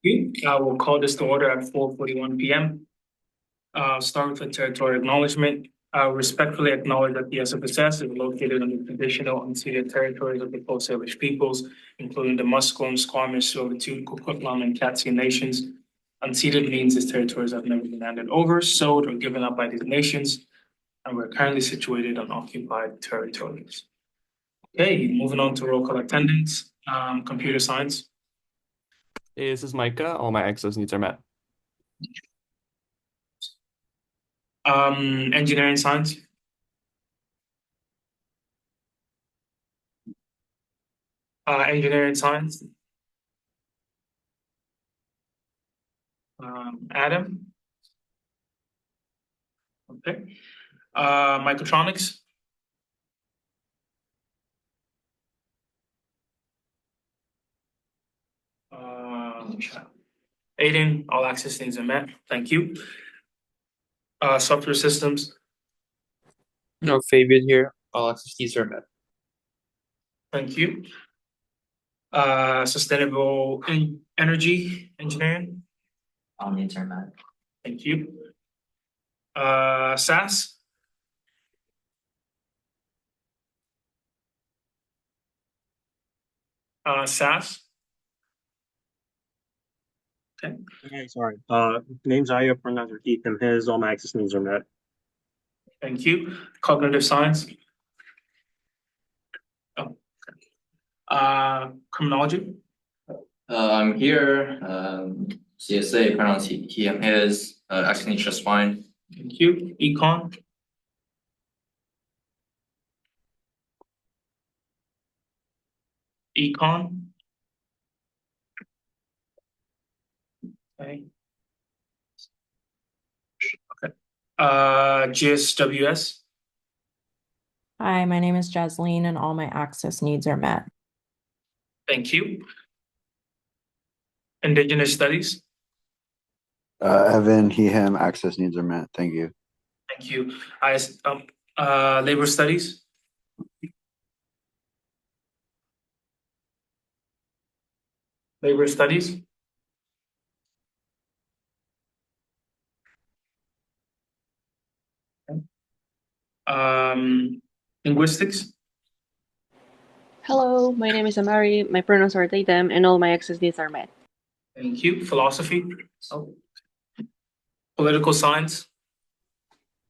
I will call this to order at 4:41 p.m. Start with the territorial acknowledgement. I respectfully acknowledge that the SFSS is located on the traditional unceded territories of the Coast Salish peoples, including the Musqueam, Squamish, Tsleil-Waututh, Coquitlam, and Catskill nations. Unceded means these territories have never been handed over, sold, or given up by these nations, and we're currently situated on occupied territories. Okay, moving on to roll call attendance. Computer science. Hey, this is Micah. All my access needs are met. Engineering science. Engineering science. Adam. Okay. Microtronics. Aiden, all access needs are met. Thank you. Software systems. No, Fabian here. All access needs are met. Thank you. Sustainable energy engineering. All needs are met. Thank you. SAS. SAS. Okay. Okay, sorry. Name's Aya, pronouns are he, him, his. All my access needs are met. Thank you. Cognitive science. Oh. Criminology. I'm here. CSA, pronouns he, him, his. Access needs just fine. Thank you. Econ. Econ. Okay. Okay. GSWS. Hi, my name is Jasleen and all my access needs are met. Thank you. Indigenous studies. Evan, he, him, access needs are met. Thank you. Thank you. Labor studies. Labor studies. Linguistics. Hello, my name is Amari. My pronouns are they, them, and all my access needs are met. Thank you. Philosophy. Political science.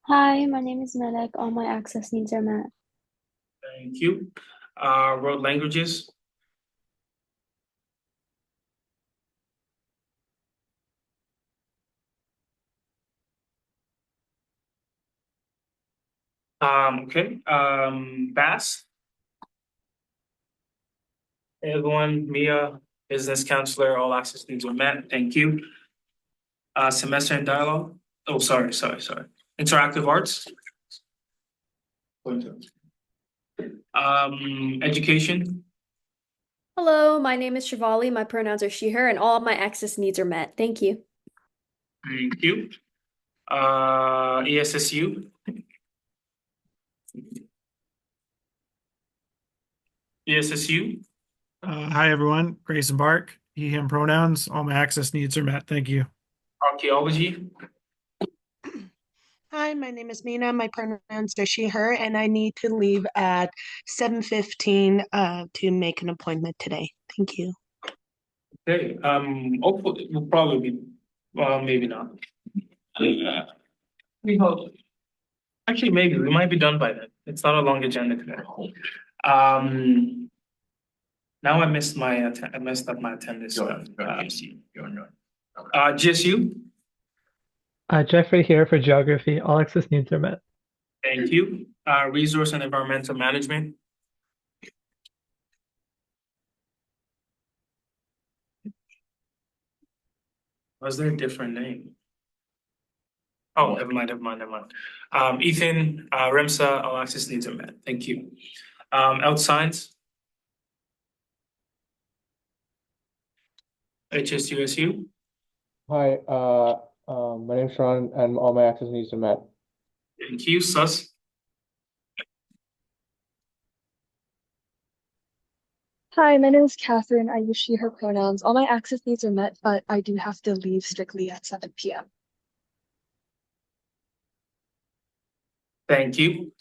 Hi, my name is Melek. All my access needs are met. Thank you. World languages. Okay. Bass. Hey everyone, Mia, business counselor, all access needs are met. Thank you. Semester in dialogue. Oh, sorry. Interactive arts. Education. Hello, my name is Shivali. My pronouns are she, her, and all of my access needs are met. Thank you. Thank you. ESSU. ESSU. Hi, everyone. Grayson Bark, he, him pronouns. All my access needs are met. Thank you. Archaeology. Hi, my name is Mina. My pronouns are she, her, and I need to leave at 7:15 to make an appointment today. Thank you. Okay. Hopefully, we'll probably be, well, maybe not. We hope. Actually, maybe we might be done by then. It's not a long agenda today. Now I missed I messed up my attendance. GSU. Jeffrey here for geography. All access needs are met. Thank you. Resource and environmental management. Was there a different name? Oh, never mind. Ethan, REMSA, all access needs are met. Thank you. Health science. HSUSU. Hi, my name's Sean, and all my access needs are met. Thank you. SUS. Hi, my name is Catherine. I use she, her pronouns. All my access needs are met, but I do have to leave strictly at 7 p.m. Thank you.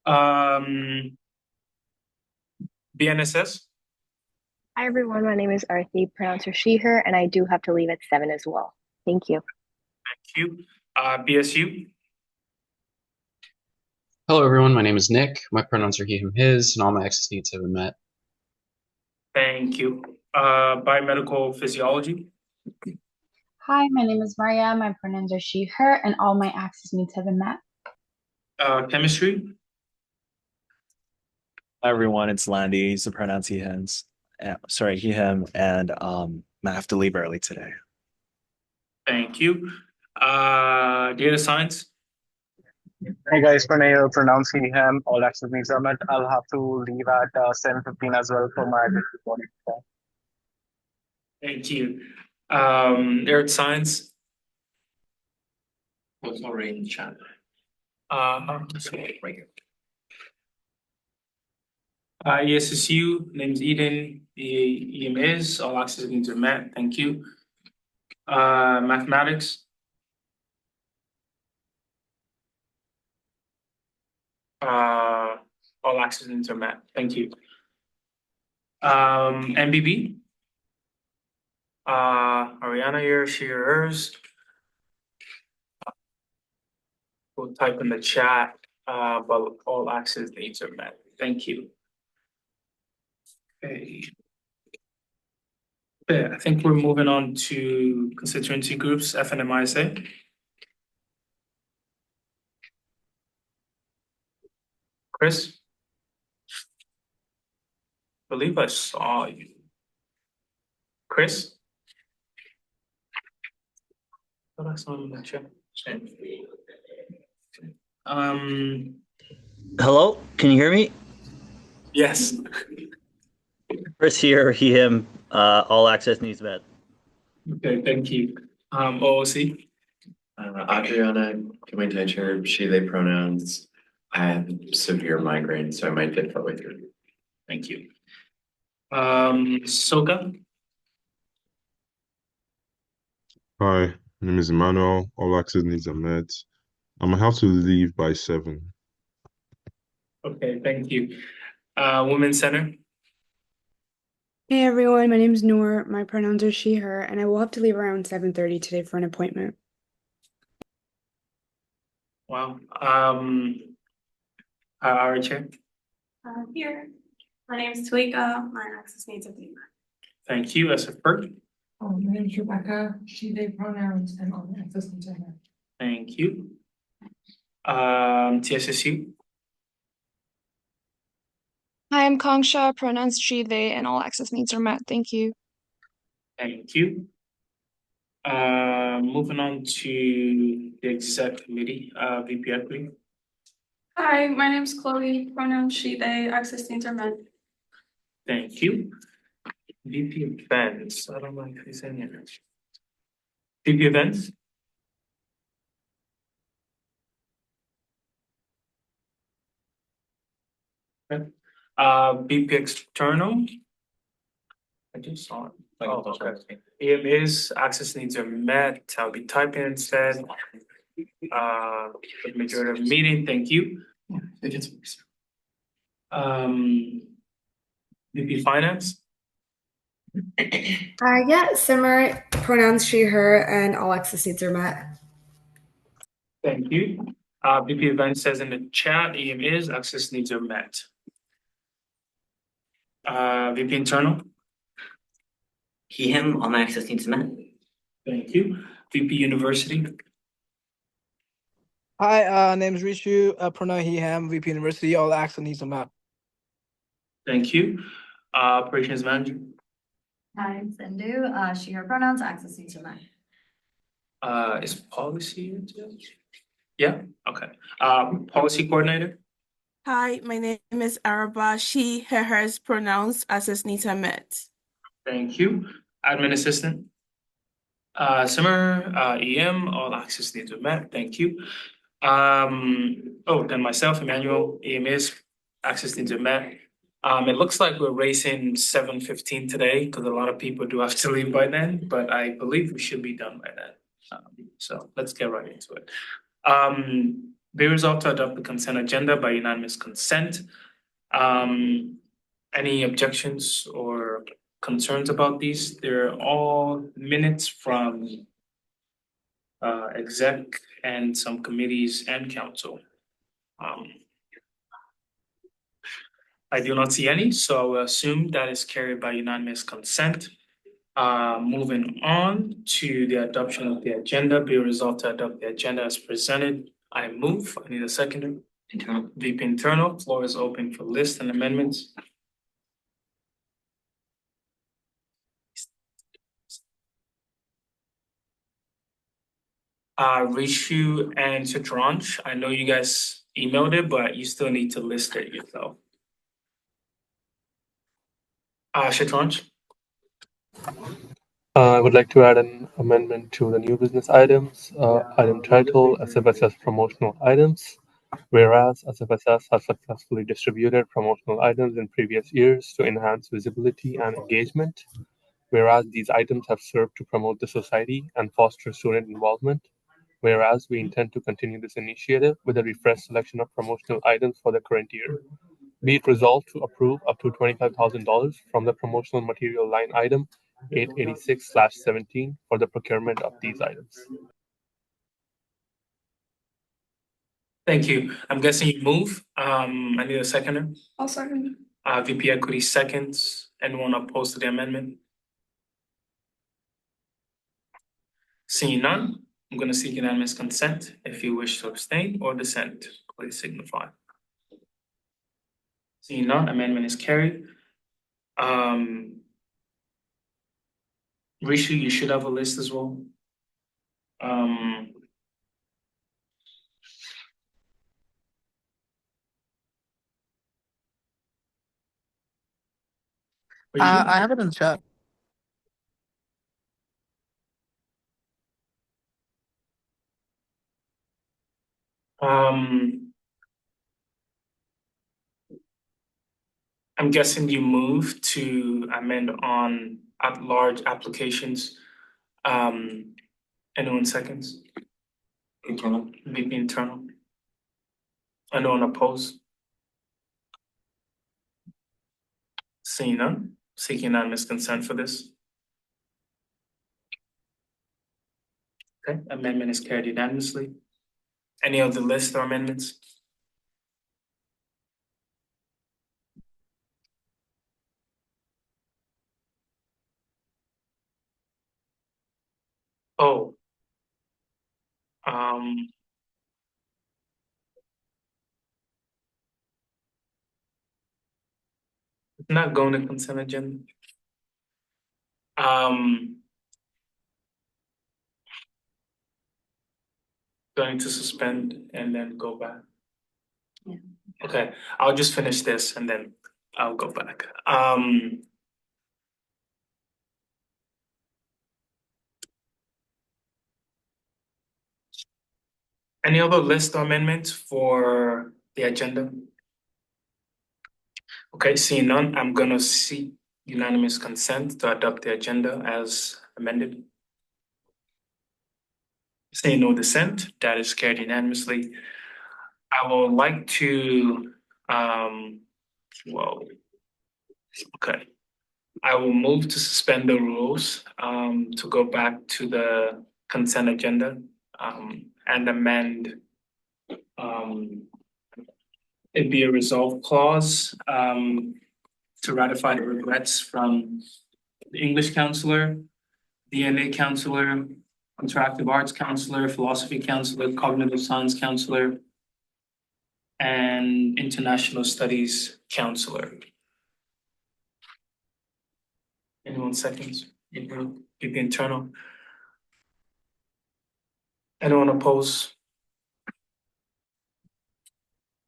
BNSS. Hi everyone, my name is Arthi, pronounce her she, her, and I do have to leave at 7 as well. Thank you. Thank you. BSU. Hello, everyone. My name is Nick. My pronouns are he, him, his, and all my access needs have been met. Thank you. Biomedical physiology. Hi, my name is Maria. My pronouns are she, her, and all my access needs have been met. Chemistry. Hi everyone, it's Landy. He's the pronouns he, him. Sorry, he, him, and I have to leave early today. Thank you. Data science. Hey guys, pronounce he, him. All access needs are met. I'll have to leave at 7:15 as well for my recording. Thank you. Earth science. Was already in the chat. Right here. ESSU, name's Eden. EM is, all access needs are met. Thank you. Mathematics. All access needs are met. Thank you. MBB. Ariana here, she, hers. We'll type in the chat, but all access needs are met. Thank you. Okay. Yeah, I think we're moving on to constituency groups, FNMISA. Chris? I believe I saw you. Chris? I thought I saw him in the chat. Hello, can you hear me? Yes. Chris here, he, him, all access needs met. Okay, thank you. OOC. Adriana, doing teacher, she, they pronouns. I have severe migraine, so I might get partway through. Thank you. Soka. Hi, my name is Emmanuel. All access needs are met. I'm gonna have to leave by 7. Okay, thank you. Women's Center. Hey everyone, my name is Noor. My pronouns are she, her, and I will have to leave around 7:30 today for an appointment. Wow. Our chair. Here. My name is Tuika. My access needs have been met. Thank you. SFPERT. My name is Rebecca. She, they pronouns, and all my access needs are met. Thank you. TSSU. Hi, I'm Kongsha, pronouns she, they, and all access needs are met. Thank you. Thank you. Moving on to the exec committee, VP Equity. Hi, my name is Chloe. Pronouns she, they. Access needs are met. Thank you. VP Events. I don't know if he's in here. VP Events. Okay. VP External. I just saw it. Oh, okay. EM is access needs are met. I'll be typing instead. The majority of the meeting. Thank you. VP Finance. Yeah, Simmer, pronouns she, her, and all access needs are met. Thank you. VP Events says in the chat, EM is access needs are met. VP Internal. He, him, all my access needs are met. Thank you. VP University. Hi, name's Rishu, pronoun he, him, VP University, all access needs are met. Thank you. Operations Manager. Hi, I'm Sindhu. She, her pronouns, access needs are met. Is policy here too? Yeah, okay. Policy Coordinator. Hi, my name is Araba. She, her, hers pronouns, access needs are met. Thank you. Admin Assistant. Simmer, EM, all access needs are met. Thank you. Then myself, Emmanuel, EM is access needs are met. It looks like we're racing 7:15 today because a lot of people do have to leave by then, but I believe we should be done by then. So let's get right into it. Be resolved to adopt the consent agenda by unanimous consent. Any objections or concerns about these? They're all minutes from exec and some committees and council. I do not see any, so I will assume that is carried by unanimous consent. Moving on to the adoption of the agenda, be resolved to adopt the agenda as presented. I move. I need a seconder. Internal. VP Internal, floor is open for list and amendments. Rishu and Citrange, I know you guys emailed it, but you still need to list it yourself. Citrange? I would like to add an amendment to the new business items, item title, SFSS promotional items. Whereas SFSS has successfully distributed promotional items in previous years to enhance visibility and engagement. Whereas these items have served to promote the society and foster student involvement. Whereas we intend to continue this initiative with a refreshed selection of promotional items for the current year. Be it resolved to approve up to $25,000 from the promotional material line item 886/17 for the procurement of these items. Thank you. I'm guessing you move. I need a seconder. I'll second. VP Equity seconds. Anyone opposed to the amendment? Seeing none, I'm going to seek unanimous consent. If you wish to abstain or dissent, please signify. Seeing none, amendment is carried. Rishu, you should have a list as well. I have it in the chat. I'm guessing you moved to amend on at-large applications. Anyone seconds? Internal. VP Internal. Anyone opposed? Seeing none, seeking unanimous consent for this. Okay, amendment is carried unanimously. Any other list or amendments? Oh. Not going to consent agenda. Going to suspend and then go back. Yeah. Okay, I'll just finish this and then I'll go back. Any other list or amendments for the agenda? Okay, seeing none, I'm gonna seek unanimous consent to adopt the agenda as amended. Seeing no dissent, that is carried unanimously. I would like to, okay. I will move to suspend the rules, to go back to the consent agenda, and amend, it be a resolve clause, to ratify the regrets from the English counselor, DNA counselor, interactive arts counselor, philosophy counselor, cognitive science counselor, and international studies counselor. Anyone seconds? Keep internal. Anyone oppose?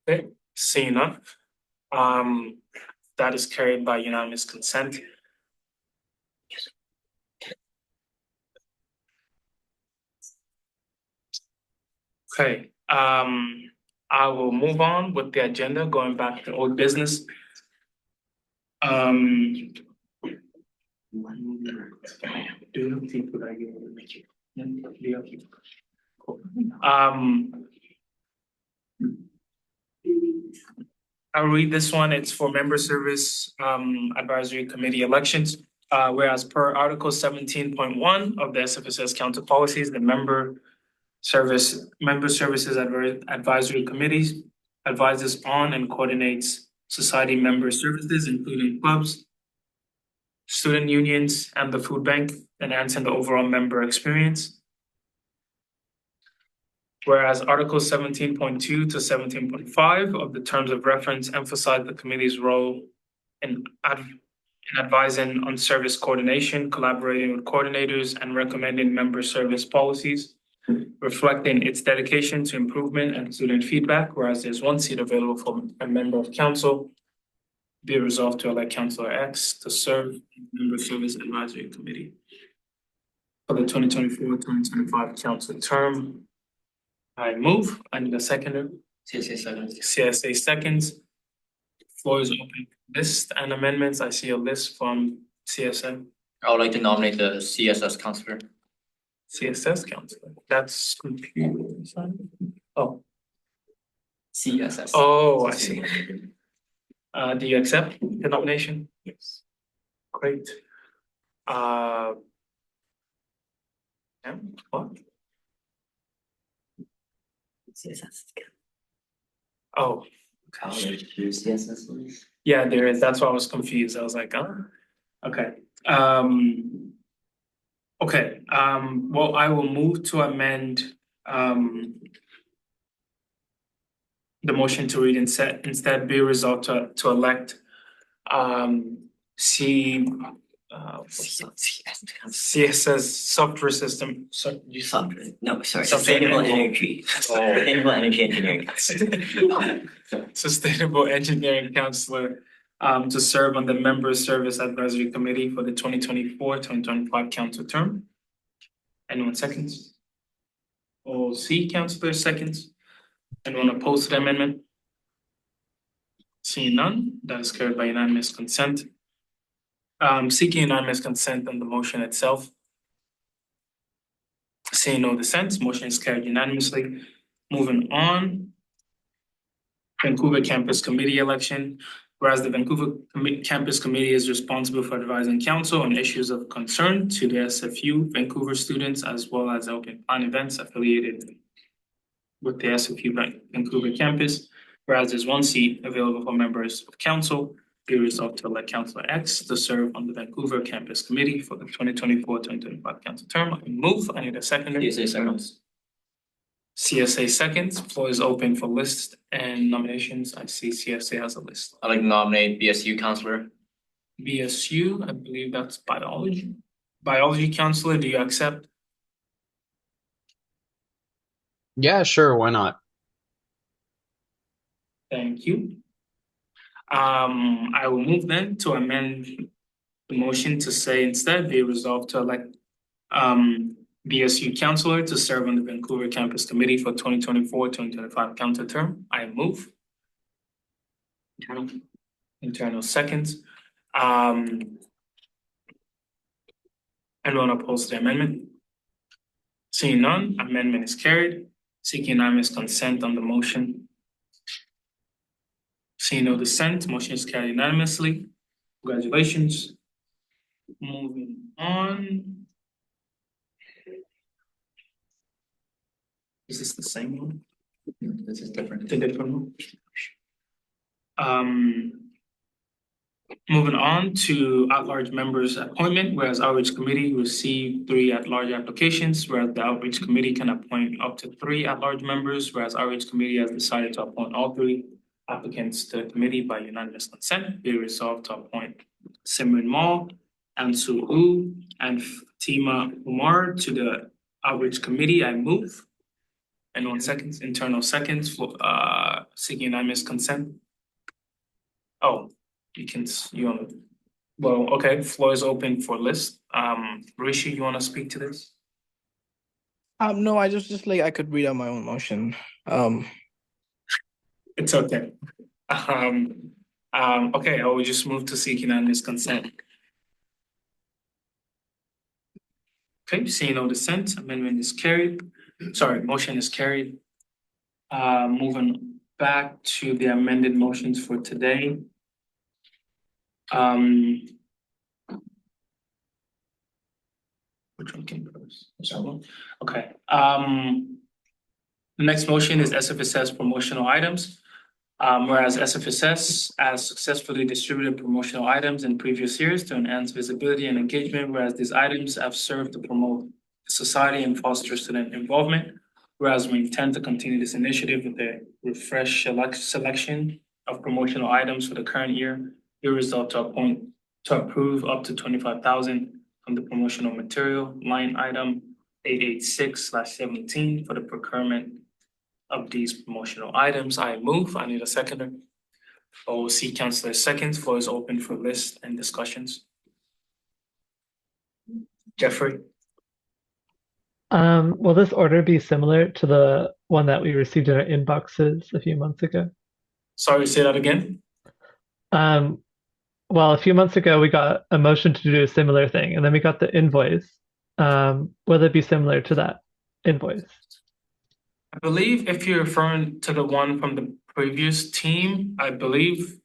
Okay, seeing none. That is carried by unanimous consent. Okay, I will move on with the agenda, going back to old business. I'll read this one. It's for member service advisory committee elections. Whereas per Article 17.1 of the SFSS Council policies, the member services advisory committees advises on and coordinates society member services, including clubs, student unions, and the food bank, enhancing the overall member experience. Whereas Article 17.2 to 17.5 of the terms of reference emphasize the committee's role in advising on service coordination, collaborating with coordinators, and recommending member service policies, reflecting its dedication to improvement and student feedback. Whereas there's one seat available for a member of council, be resolved to elect Councillor X to serve member service advisory committee for the 2024-2025 council term. I move. I need a seconder. CSA seconds. CSA seconds. Floor is open. List and amendments. I see a list from CSM. I would like to nominate the CSS counselor. CSS counselor. That's computer science. Oh. CSS. Oh, I see. Do you accept the nomination? Yes. Great. Yeah, what? CSS. Oh. CSS. Yeah, there is. That's why I was confused. I was like, oh, okay. Okay. Well, I will move to amend the motion to read instead be resolved to elect CSS software system. Sustainable energy. Sustainable energy engineering. Sustainable engineering counselor to serve on the member service advisory committee for the 2024-2025 council term. Anyone seconds? All C counselor seconds. Anyone opposed to the amendment? Seeing none, that is carried by unanimous consent. Seeking unanimous consent on the motion itself. Seeing no dissents, motion is carried unanimously. Moving on. Vancouver Campus Committee election. Whereas the Vancouver Campus Committee is responsible for advising council on issues of concern to the SFU Vancouver students, as well as open plan events affiliated with the SFU Vancouver campus. Whereas there's one seat available for members of council, be resolved to elect Councillor X to serve on the Vancouver Campus Committee for the 2024-2025 council term. I move. I need a seconder. CSA seconds. CSA seconds. Floor is open for lists and nominations. I see CSA has a list. I'd like to nominate BSU counselor. BSU, I believe that's biology. Biology counselor, do you accept? Yeah, sure. Why not? Thank you. I will move then to amend the motion to say instead be resolved to elect BSU counselor to serve on the Vancouver Campus Committee for 2024-2025 council term. I move. Internal seconds. Anyone opposed to the amendment? Seeing none, amendment is carried. Seeking unanimous consent on the motion. Seeing no dissent, motion is carried unanimously. Congratulations. Moving on. Is this the same one? No, this is different. The different one. Moving on to at-large members appointment, whereas outreach committee received 3 at-large applications, whereas the outreach committee can appoint up to 3 at-large members, whereas outreach committee has decided to appoint all 3 applicants to the committee by unanimous consent. Be resolved to appoint Simran Mall, Ansu U, and Fatima Umar to the outreach committee. I move. Anyone seconds? Internal seconds for seeking unanimous consent. Oh, well, okay, floor is open for list. Rishi, you want to speak to this? No, I just like I could read out my own motion. It's okay. Okay, I will just move to seek unanimous consent. Okay, seeing no dissent, amendment is carried. Sorry, motion is carried. Moving back to the amended motions for today. Which one came first? That one? Okay. The next motion is SFSS promotional items. Whereas SFSS has successfully distributed promotional items in previous years to enhance visibility and engagement, whereas these items have served to promote the society and foster student involvement. Whereas we intend to continue this initiative with a refreshed selection of promotional items for the current year, we resolve to approve up to 25,000 from the promotional material line item 886/17 for the procurement of these promotional items. I move. I need a seconder. OC Councillor seconds. Floor is open for list and discussions. Jeffrey. Will this order be similar to the one that we received in our inboxes a few months ago? Sorry, say that again. Well, a few months ago, we got a motion to do a similar thing, and then we got the invoice. Will it be similar to that invoice? I believe if you're referring to the one from the previous team, I believe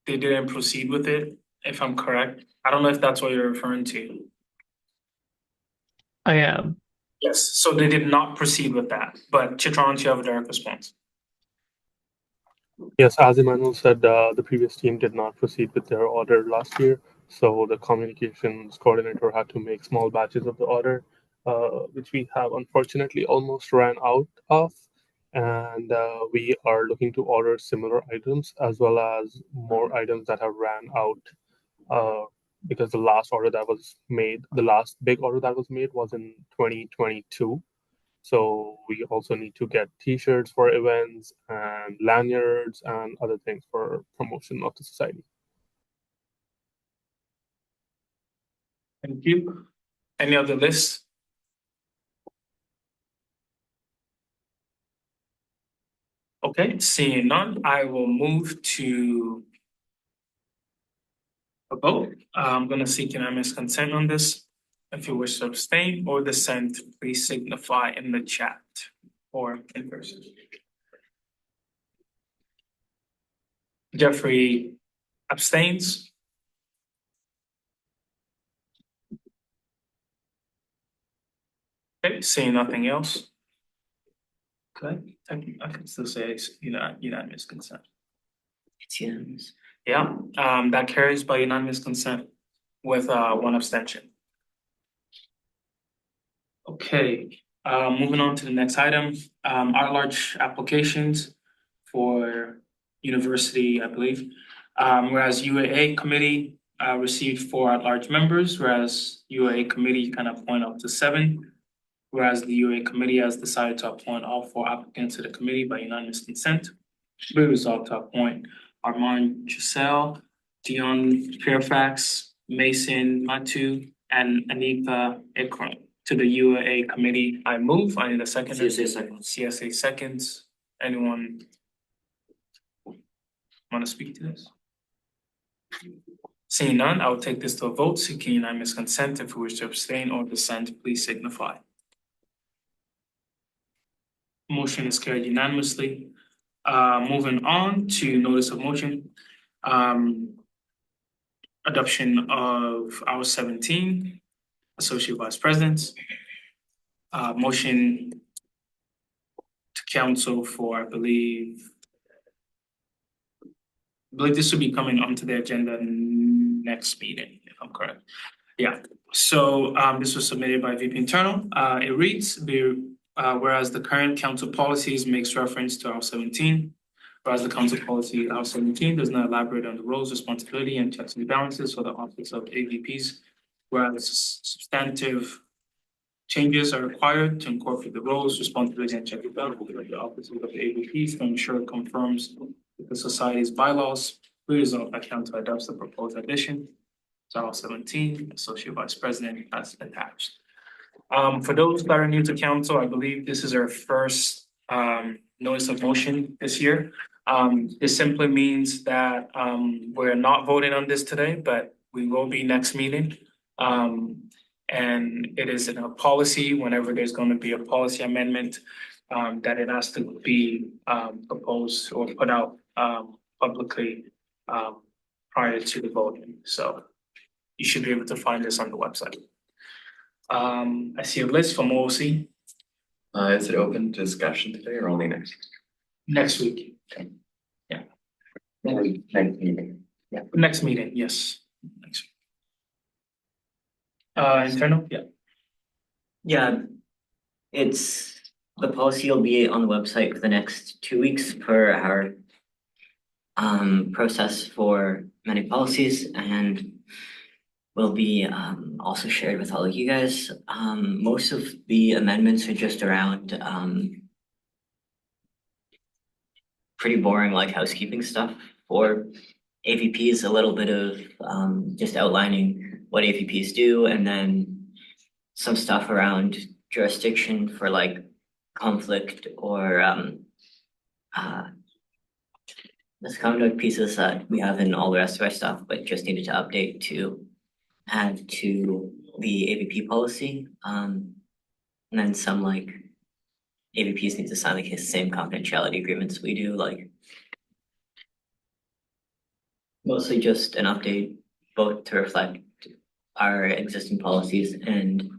they didn't proceed with it, if I'm correct. I don't know if that's what you're referring to. I am. Yes, so they did not proceed with that, but Chitran, you have a direct response. Yes, as Emmanuel said, the previous team did not proceed with their order last year, so the communications coordinator had to make small batches of the order, which we have unfortunately almost ran out of, and we are looking to order similar items as well as more items that have ran out, because the last order that was made, the last big order that was made was in 2022. So we also need to get t-shirts for events and lanyards and other things for promotion of the society. Thank you. Any other lists? Okay, seeing none, I will move to a vote. I'm going to seek unanimous consent on this. If you wish to abstain or dissent, please signify in the chat or in person. Jeffrey abstains. Okay, seeing nothing else. Okay, I can still say it's unanimous consent. It's unanimous. Yeah, that carries by unanimous consent with one abstention. Okay, moving on to the next item, at-large applications for university, I believe. Whereas UAA committee received 4 at-large members, whereas UAA committee can appoint up to 7. Whereas the UAA committee has decided to appoint all 4 applicants to the committee by unanimous consent. We resolved to appoint Armand Giselle, Dion Fairfax, Mason Matu, and Anita Ekron to the UAA committee. I move. I need a second. CSA seconds. CSA seconds. Anyone want to speak to this? Seeing none, I will take this to a vote. Seeking unanimous consent. If you wish to abstain or dissent, please signify. Motion is carried unanimously. Moving on to notice of motion. Adoption of our 17 associate vice presidents. Motion to council for, I believe this will be coming onto the agenda next meeting, if I'm correct. Yeah, so this was submitted by VP Internal. It reads, whereas the current council policies makes reference to R17, whereas the council policy R17 does not elaborate on the roles, responsibility, and checks and balances for the office of AVPs, whereas substantive changes are required to incorporate the roles, responsibility, and checks and balances of the office of AVPs to ensure it conforms with the society's bylaws. We resolve that council adopts the proposed addition to R17, associate vice president as attached. For those that are new to council, I believe this is our first notice of motion this year. This simply means that we're not voting on this today, but we will be next meeting. And it is in a policy whenever there's going to be a policy amendment that it has to be proposed or put out publicly prior to the voting. So you should be able to find this on the website. I see a list from OOC. Is it open to discussion today or only next week? Next week. Okay. Yeah. Next meeting. Yeah. Next meeting, yes. Next week. Internal, yeah. Yeah, the policy will be on the website for the next 2 weeks per our process for many policies, and will be also shared with all of you guys. Most of the amendments are just around pretty boring like housekeeping stuff. For AVPs, a little bit of just outlining what AVPs do, and then some stuff around jurisdiction for like conflict or misconduct pieces that we have in all the rest of our stuff, but just needed to update to add to the AVP policy. And then some like AVPs need to sign like the same confidentiality agreements we do, like mostly just an update both to reflect our existing policies and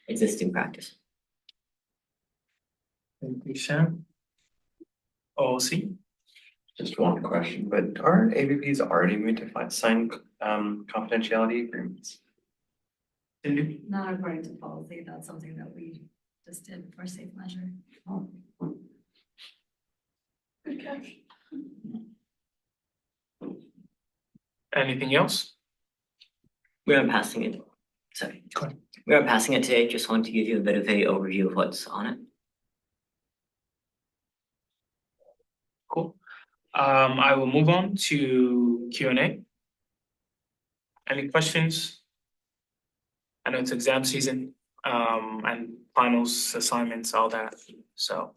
existing practice. Thank you, Sam. OOC. Just one question, but aren't AVPs already going to sign confidentiality agreements? Not according to policy, that's something that we just did for safe measure. Good catch. Anything else? We are passing it. Sorry. We are passing it today. Just want to give you a bit of an overview of what's on it. Cool. I will move on to Q&A. Any questions? I know it's exam season, and finals, assignments, all that. So,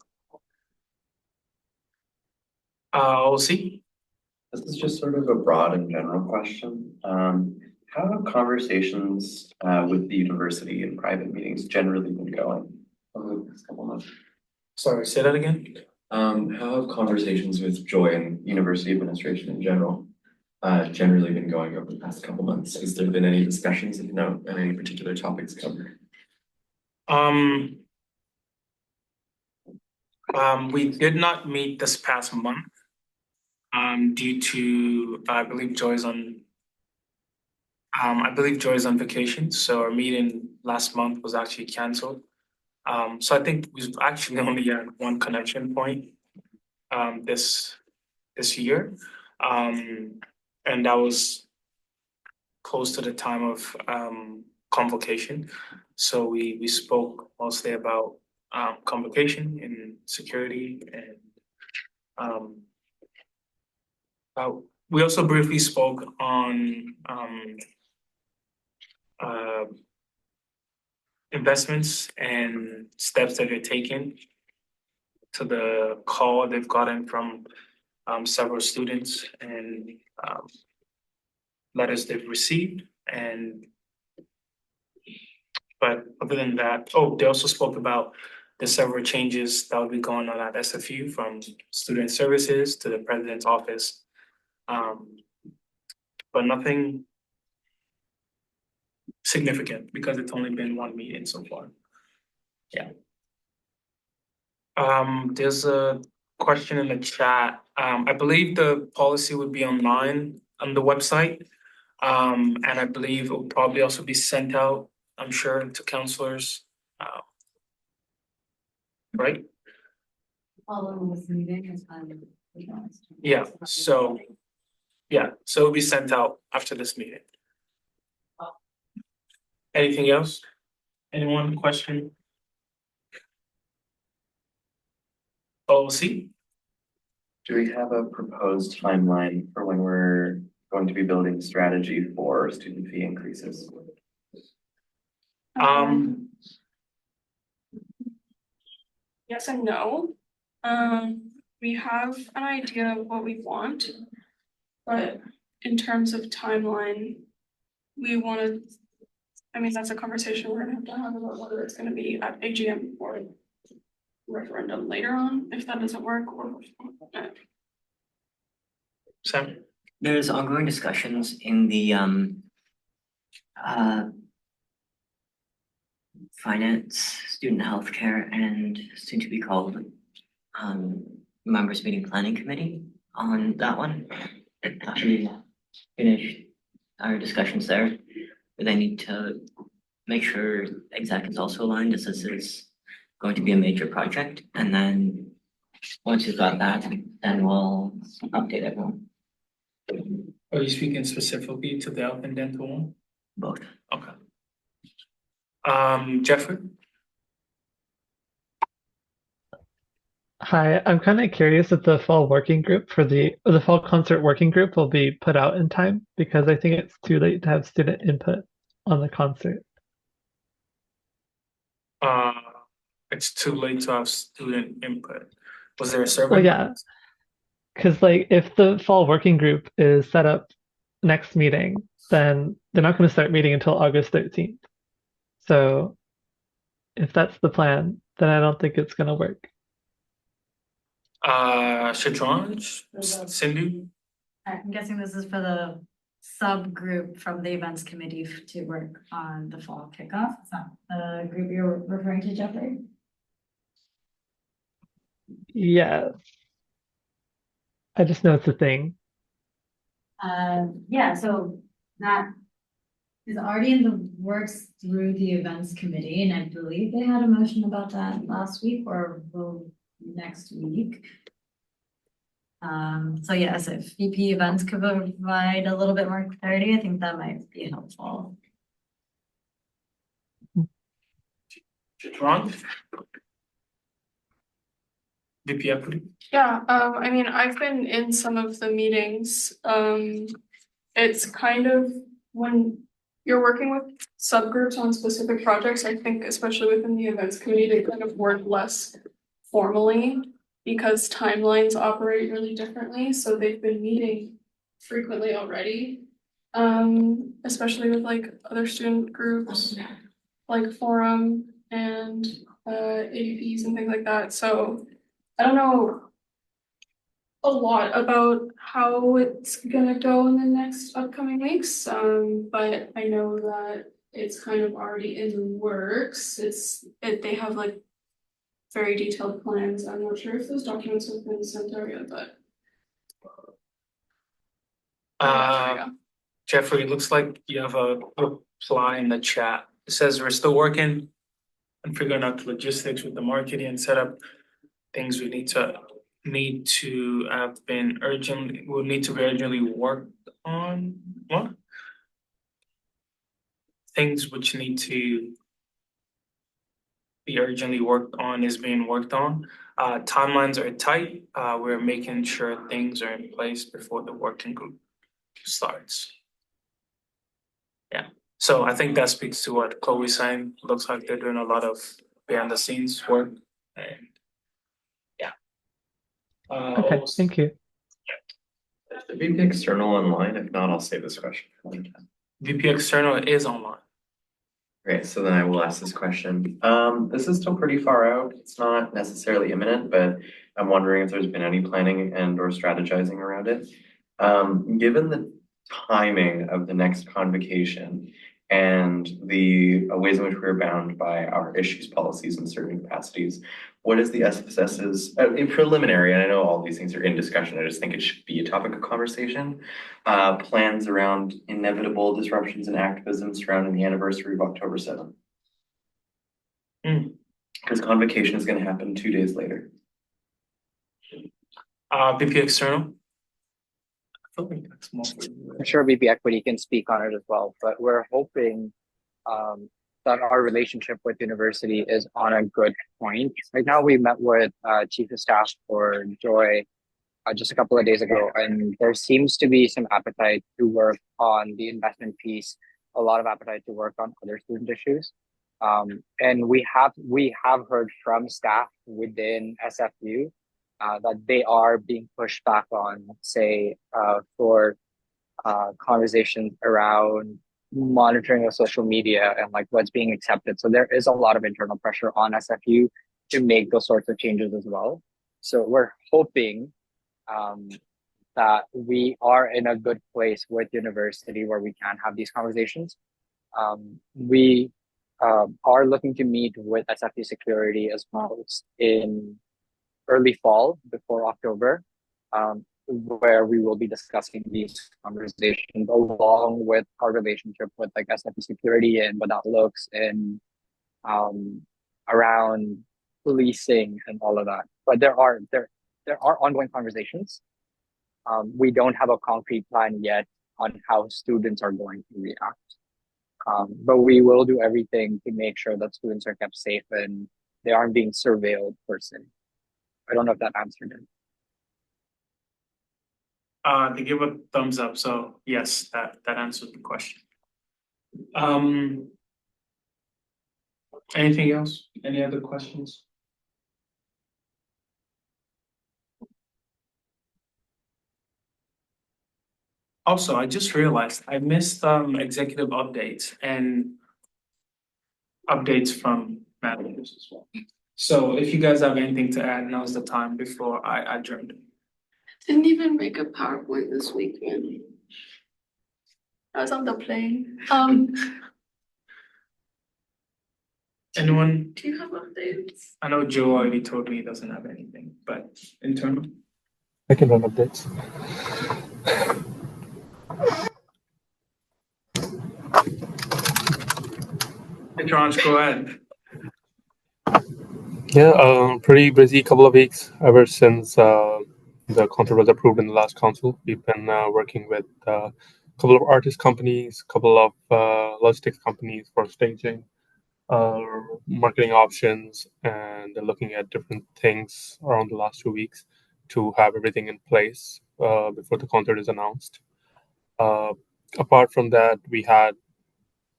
we'll see. This is just sort of a broad and general question. How have conversations with the university in private meetings generally been going over the past couple months? Sorry, say that again. How have conversations with Joy and university administration in general generally been going over the past couple months? Has there been any discussions of note on any particular topics covered? We did not meet this past month due to I believe Joy's on vacation, so our meeting last month was actually canceled. So I think we've actually only had one connection point this year, and that was close to the time of convocation. So we spoke mostly about convocation and security, and we also briefly spoke on investments and steps that they're taking to the call they've gotten from several students and letters they've received. But other than that, they also spoke about the several changes that will be going on at SFU, from student services to the president's office. But nothing significant because it's only been one meeting so far. Yeah. There's a question in the chat. I believe the policy would be online on the website. And I believe it will probably also be sent out, I'm sure, to counselors. Right? Following this meeting is Yeah, so it'll be sent out after this meeting. Anything else? Anyone question? OOC? Do we have a proposed timeline for when we're going to be building a strategy for student fee increases? Yes and no. we have an idea of what we want, but in terms of timeline, we want to, I mean, that's a conversation we're gonna have to have about whether it's gonna be at AGM or referendum later on, if that doesn't work, or Sam? There's ongoing discussions in the finance, student healthcare, and soon to be called members meeting planning committee on that one. We finished our discussions there, but I need to make sure exec is also aligned, as this is going to be a major project. And then once you've got that, then we'll update everyone. Are you speaking specifically to the health and dental one? Both. Okay. Jeffrey? Hi, I'm kind of curious if the fall working group for the fall concert working group will be put out in time, because I think it's too late to have student input on the concert. It's too late to have student input. Was there a survey? Well, yeah, because like if the fall working group is set up next meeting, then they're not going to start meeting until August 13th. So if that's the plan, then I don't think it's going to work. Shatranj, Cindy? I'm guessing this is for the subgroup from the events committee to work on the fall kickoff. Is that the group you're referring to, Jeffrey? Yeah. I just know it's a thing. Yeah, so that is already in the works through the events committee, and I believe they had a motion about that last week or will next week. So yes, if VP events could provide a little bit more clarity, I think that might be helpful. Shatranj? VP equity? yeah, I mean, I've been in some of the meetings. It's kind of when you're working with subgroups on specific projects, I think especially within the events committee, they kind of work less formally because timelines operate really differently. So they've been meeting frequently already, especially with like other student groups, like forum and ADPs and things like that. So I don't know a lot about how it's gonna go in the next upcoming weeks, but I know that it's kind of already in the works. They have like very detailed plans. I'm not sure if those documents have been sent out yet, but Jeffrey, it looks like you have a reply in the chat. It says we're still working and figuring out the logistics with the marketing and setup. Things we need to have been urgently, will need to be urgently worked on. What? Things which need to be urgently worked on is being worked on. Timelines are tight. We're making sure things are in place before the working group starts. Yeah. So I think that speaks to what Chloe's saying. Looks like they're doing a lot of behind the scenes work. And yeah. Okay, thank you. Is the VP external online? If not, I'll save this question for later. VP external is online. Great, so then I will ask this question. This is still pretty far out. It's not necessarily imminent, but I'm wondering if there's been any planning and or strategizing around it. Given the timing of the next convocation and the ways in which we're bound by our issues policies in certain capacities, what is the SFSS's preliminary, and I know all these things are in discussion, I just think it should be a topic of conversation, plans around inevitable disruptions in activism surrounding the anniversary of October 7th? Because convocation is going to happen 2 days later. VP external? I'm sure VP Equity can speak on it as well, but we're hoping that our relationship with university is on a good point. Right now, we met with Chief of Staff for Joy just a couple of days ago, and there seems to be some appetite to work on the investment piece, a lot of appetite to work on other student issues. And we have heard from staff within SFU that they are being pushed back on, say, for conversations around monitoring of social media and like what's being accepted. So there is a lot of internal pressure on SFU to make those sorts of changes as well. So we're hoping that we are in a good place with university where we can have these conversations. We are looking to meet with SFU security as well in early fall before October, where we will be discussing these conversations along with our relationship with like SFU security and what that looks and around policing and all of that. But there are ongoing conversations. We don't have a concrete plan yet on how students are going to react. But we will do everything to make sure that students are kept safe and they aren't being surveilled per se. I don't know if that answered it. They give a thumbs up, so yes, that answers the question. Anything else? Any other questions? Also, I just realized I missed executive updates and updates from managers as well. So if you guys have anything to add, now's the time before I adjourn. Didn't even make a PowerPoint this weekend. I was on the plane. Anyone? Do you have updates? I know Joe already told me he doesn't have anything, but internal. I can run updates. Tranche, go ahead. Yeah, pretty busy couple of weeks ever since the contract was approved in the last council. We've been working with a couple of artist companies, a couple of logistics companies for staging, marketing options, and looking at different things around the last 2 weeks to have everything in place before the concert is announced. Apart from that, we had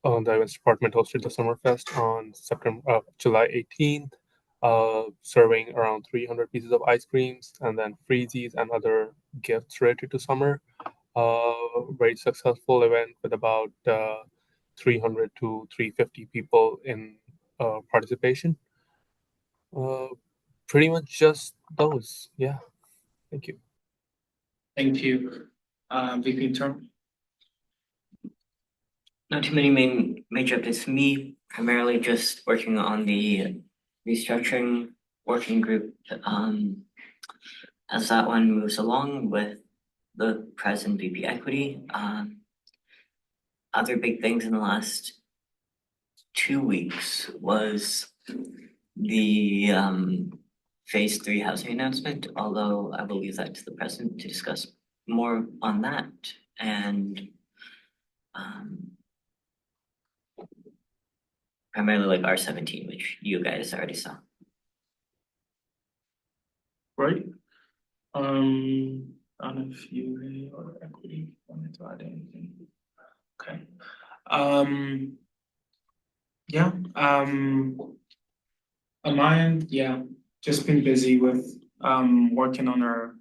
the events department hosted the Summerfest on July 18th, serving around 300 pieces of ice creams and then freezies and other gifts related to summer. Very successful event with about 300 to 350 people in participation. Pretty much just those. Yeah. Thank you. Thank you. VP Intern. Not too many major updates for me, primarily just working on the restructuring working group. As that one moves along with the present VP equity. Other big things in the last 2 weeks was the phase 3 housing announcement, although I will leave that to the president to discuss more on that. And primarily like R17, which you guys already saw. Right. On if you or equity wanted to add anything. Okay. Yeah. On my end, yeah, just been busy with working on our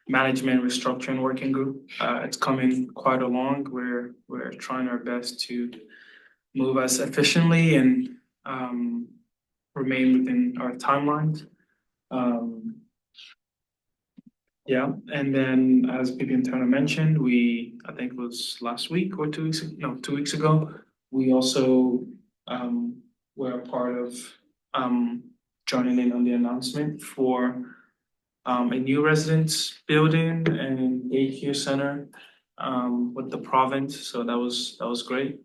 management restructuring working group. It's coming quite along. We're trying our best to move us efficiently and remain within our timelines. Yeah, and then as Bibi Turner mentioned, I think it was last week or 2 weeks, no, 2 weeks ago, we also were a part of joining in on the announcement for a new residence building and daycare center with the province. So that was great.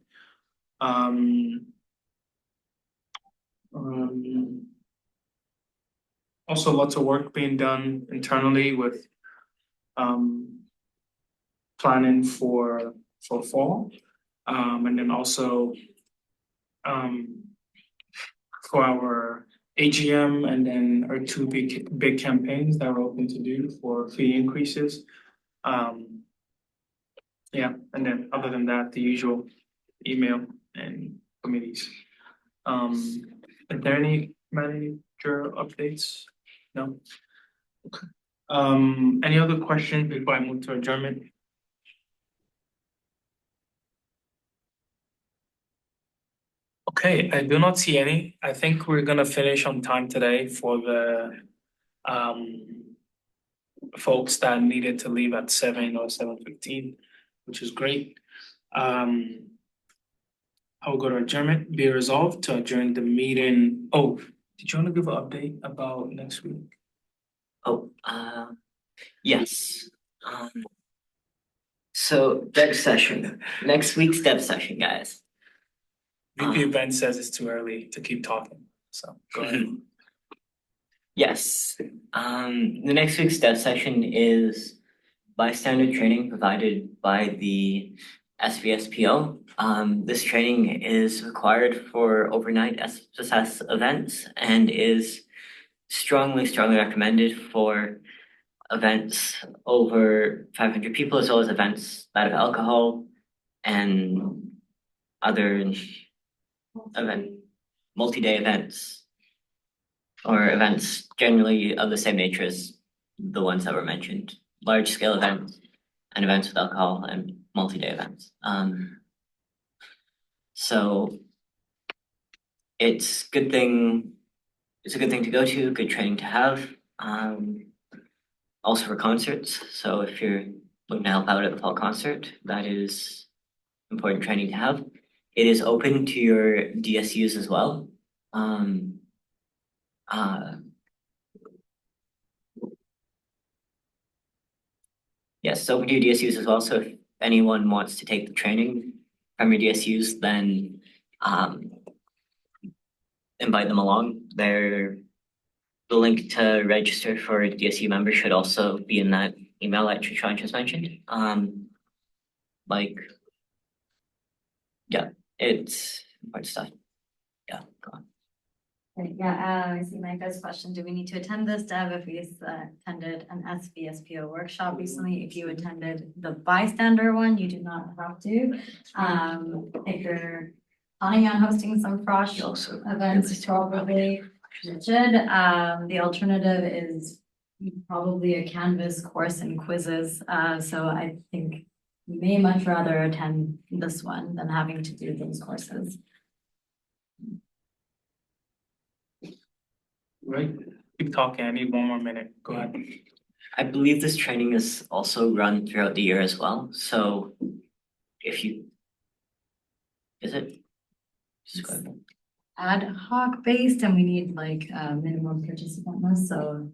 Also lots of work being done internally with planning for fall, and then also for our AGM and then our 2 big campaigns that we're hoping to do for fee increases. Yeah, and then other than that, the usual email and committees. Are there any manager updates? No. Any other questions before I move to adjournment? Okay, I do not see any. I think we're gonna finish on time today for the folks that needed to leave at 7 or 7:15, which is great. I'll go to adjournment. Be resolved to adjourn the meeting. Oh, did you want to give an update about next week? Oh, yes. So dev session, next week's dev session, guys. VP Event says it's too early to keep talking, so go ahead. Yes, the next week's dev session is bystander training provided by the SVSPO. This training is required for overnight SFSS events and is strongly recommended for events over 500 people, as well as events that have alcohol and other multi-day events, or events generally of the same nature as the ones that were mentioned, large-scale events and events with alcohol and multi-day events. So it's a good thing to go to, good training to have. Also for concerts. So if you're looking to help out at the fall concert, that is important training to have. It is open to your DSUs as well. Yes, it's open to your DSUs as well. So if anyone wants to take the training from your DSUs, then invite them along. The link to register for a DSU member should also be in that email that Trishan just mentioned. Yeah, it's important stuff. Yeah, go on. Right, yeah, I see my first question. Do we need to attend this, Dev, if we attended an SVSPO workshop recently? If you attended the bystander one, you do not have to. If you're planning on hosting some frosh events, probably you should. The alternative is probably a Canvas course and quizzes. So I think you may much rather attend this one than having to do those courses. Right, keep talking. I need one more minute. Go ahead. I believe this training is also run throughout the year as well. So if you, is it? Ad hoc based, and we need like a minimum participant list, so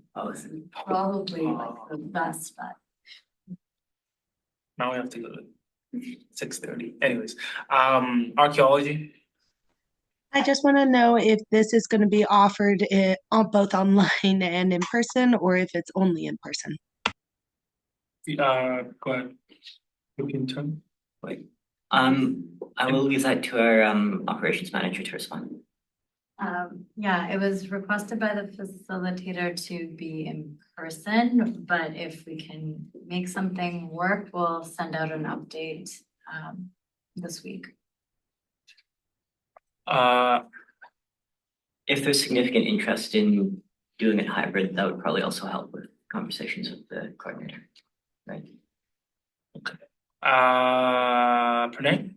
probably like the best bet. Now we have to go to 6:30. Anyways, archaeology. I just want to know if this is going to be offered on both online and in person, or if it's only in person. Go ahead. You can turn. Wait. I will leave that to our operations manager to respond. Yeah, it was requested by the facilitator to be in person, but if we can make something work, we'll send out an update this week. If there's significant interest in doing it hybrid, that would probably also help with conversations with the coordinator, right? Okay. Pranay?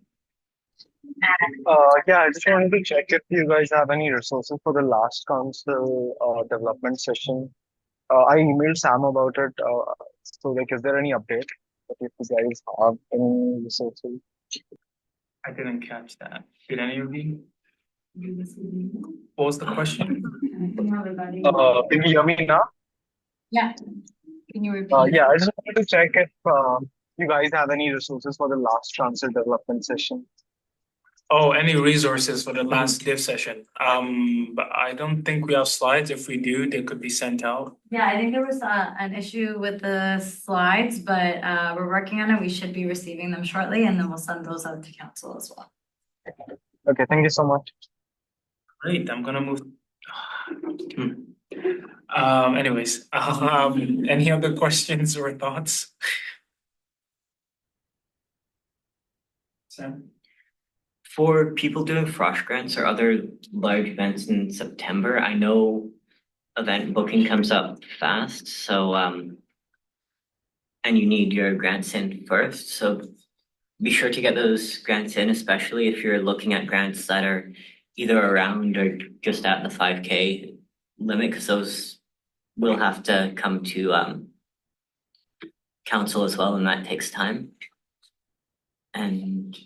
Yeah, I just wanted to check if you guys have any resources for the last council development session. I emailed Sam about it. So like, is there any update? If you guys have any resources? I didn't catch that. Did any of you? What was the question? Can you hear me now? Yeah. Can you repeat? Yeah, I just wanted to check if you guys have any resources for the last council development session. Oh, any resources for the last div session? But I don't think we have slides. If we do, they could be sent out. Yeah, I think there was an issue with the slides, but we're working on it. We should be receiving them shortly, and then we'll send those out to council as well. Okay, thank you so much. Great, I'm gonna move. Anyways, any other questions or thoughts? Sam? For people doing frosh grants or other large events in September, I know event booking comes up fast, so and you need your grants in first, so be sure to get those grants in, especially if you're looking at grants that are either around or just at the 5K limit, because those will have to come to council as well, and that takes time. And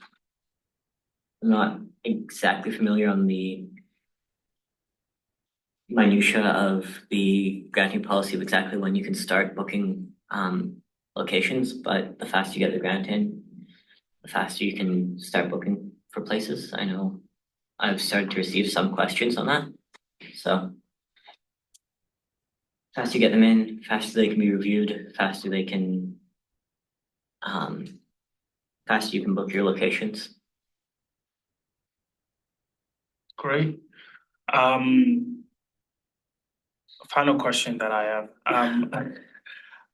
I'm not exactly familiar on the minutia of the granting policy of exactly when you can start booking locations, but the faster you get the grant in, the faster you can start booking for places. I know I've started to receive some questions on that. So faster you get them in, faster they can be reviewed, faster they can faster you can book your locations. Great. Final question that I have.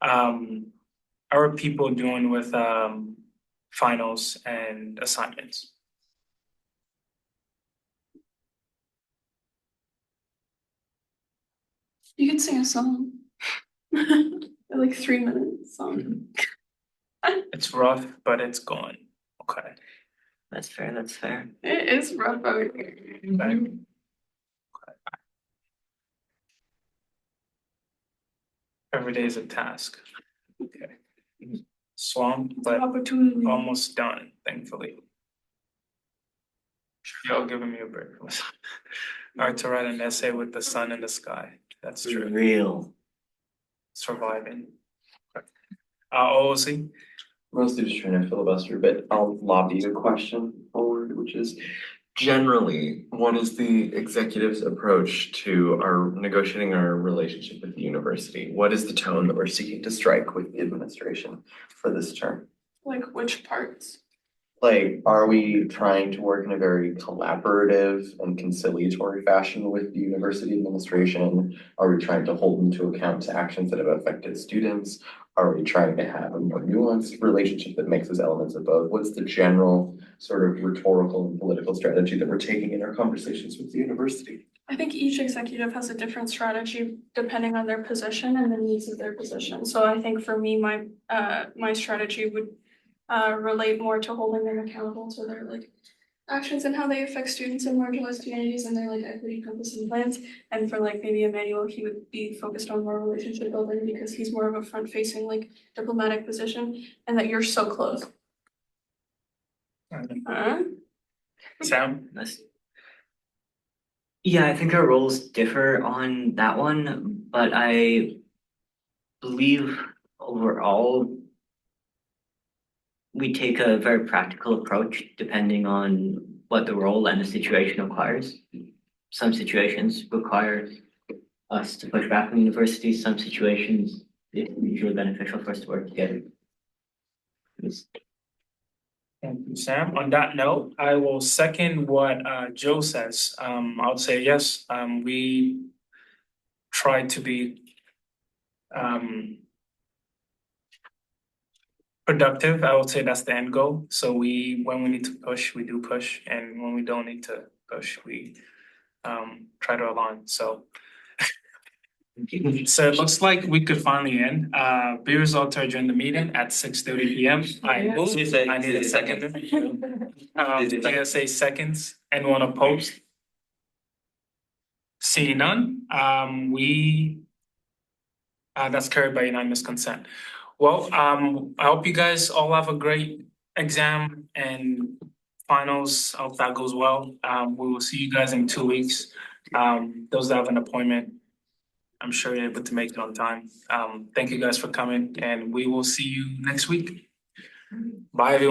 How are people doing with finals and assignments? You can sing a song. Like 3 minutes song. It's rough, but it's going. Okay. That's fair, that's fair. It is rough out here. Okay. Every day is a task. Okay. Swamped, but almost done, thankfully. Y'all giving me a break. Hard to write an essay with the sun in the sky. That's true. Real. Surviving. Okay. OOC? Mostly just trying to filibuster, but I'll lobby a question forward, which is generally, what is the executive's approach to our negotiating our relationship with the university? What is the tone that we're seeking to strike with the administration for this term? Like which parts? Like, are we trying to work in a very collaborative and conciliatory fashion with the university administration? Are we trying to hold them to account to actions that have affected students? Are we trying to have a more nuanced relationship that mixes elements of both? What's the general sort of rhetorical and political strategy that we're taking in our conversations with the university? I think each executive has a different strategy depending on their position and the needs of their position. So I think for me, my strategy would relate more to holding them accountable to their like actions and how they affect students in marginalized communities and their like equity encompassing plans. And for like maybe Emmanuel, he would be focused on more relationship building because he's more of a front facing like diplomatic position and that you're so close. Sam? Yeah, I think our roles differ on that one, but I believe overall we take a very practical approach depending on what the role and the situation requires. Some situations require us to push back on the university. Some situations it's usually beneficial for us to work together. Thank you, Sam. On that note, I will second what Joe says. I would say yes. We try to be productive. I would say that's the end goal. So when we need to push, we do push, and when we don't need to push, we try to align. So it looks like we could finally end. Be resolved to adjourn the meeting at 6:30 p.m. I move. I need a second. I gotta say seconds. Anyone opposed? Seeing none, that's carried by unanimous consent. Well, I hope you guys all have a great exam and finals. I hope that goes well. We will see you guys in 2 weeks. Those that have an appointment, I'm sure you're able to make it on time. Thank you guys for coming, and we will see you next week. Bye, everyone.